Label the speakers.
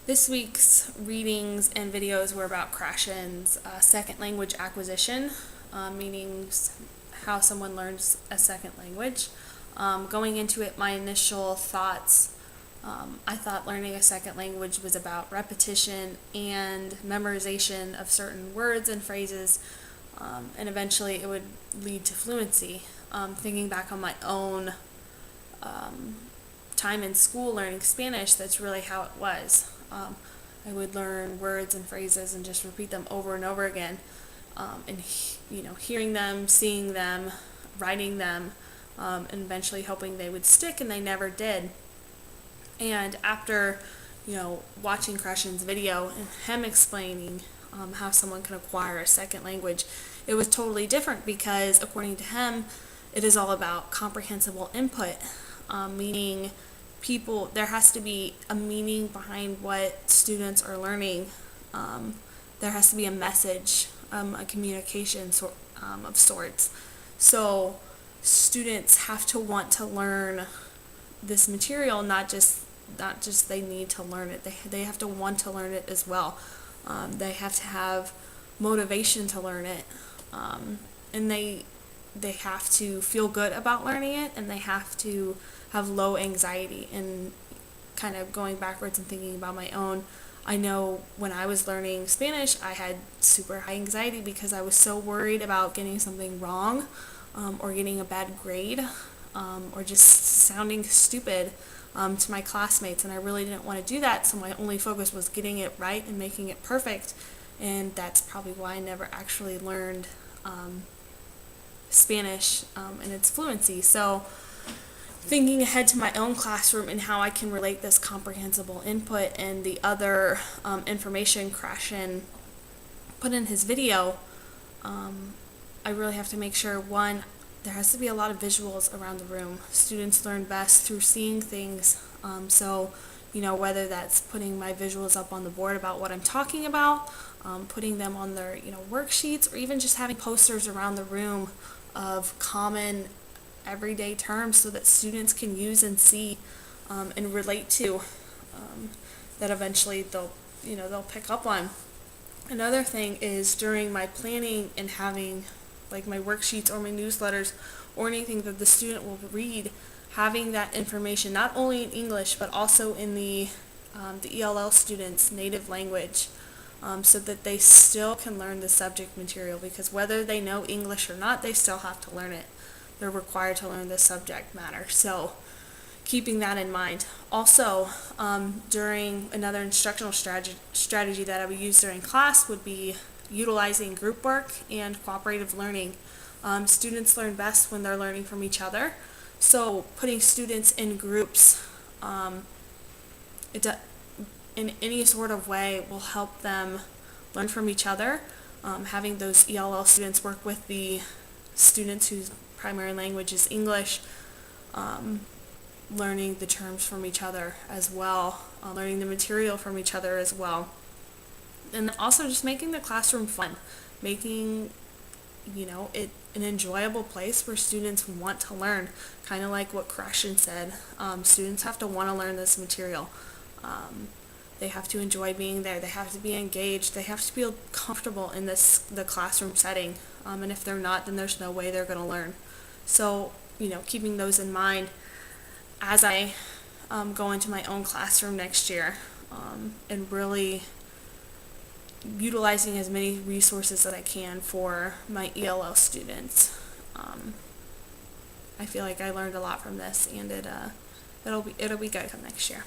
Speaker 1: This week's readings and videos were about Krashen's second language acquisition, meaning how someone learns a second language. Going into it, my initial thoughts, I thought learning a second language was about repetition and memorization of certain words and phrases, and eventually it would lead to fluency. Thinking back on my own time in school learning Spanish, that's really how it was. I would learn words and phrases and just repeat them over and over again, and hearing them, seeing them, writing them, and eventually hoping they would stick, and they never did. And after watching Krashen's video and him explaining how someone can acquire a second language, it was totally different because according to him, it is all about comprehensible input, meaning there has to be a meaning behind what students are learning. There has to be a message, a communication of sorts. So students have to want to learn this material, not just they need to learn it. They have to want to learn it as well. They have to have motivation to learn it, and they have to feel good about learning it, and they have to have low anxiety. And kind of going backwards and thinking about my own, I know when I was learning Spanish, I had super high anxiety because I was so worried about getting something wrong, or getting a bad grade, or just sounding stupid to my classmates, and I really didn't want to do that, so my only focus was getting it right and making it perfect, and that's probably why I never actually learned Spanish in its fluency. So thinking ahead to my own classroom and how I can relate this comprehensible input and the other information Krashen put in his video, I really have to make sure, one, there has to be a lot of visuals around the room. Students learn best through seeing things, so whether that's putting my visuals up on the board about what I'm talking about, putting them on their worksheets, or even just having posters around the room of common everyday terms so that students can use and see and relate to, that eventually they'll pick up on. Another thing is during my planning and having like my worksheets or my newsletters or anything that the student will read, having that information not only in English but also in the ELL students' native language, so that they still can learn the subject material, because whether they know English or not, they still have to learn it. They're required to learn the subject matter. So keeping that in mind. Also, during another instructional strategy that I would use during class would be utilizing group work and cooperative learning. Students learn best when they're learning from each other. So putting students in groups in any sort of way will help them learn from each other. Having those ELL students work with the students whose primary language is English, learning the terms from each other as well, learning the material from each other as well. And also just making the classroom fun, making it an enjoyable place where students want to learn, kind of like what Krashen said. Students have to want to learn this material. They have to enjoy being there. They have to be engaged. They have to feel comfortable in the classroom setting. And if they're not, then there's no way they're going to learn. So, keeping those in mind as I go into my own classroom next year, and really utilizing as many resources that I can for my ELL students. I feel like I learned a lot from this, and it'll be good come next year.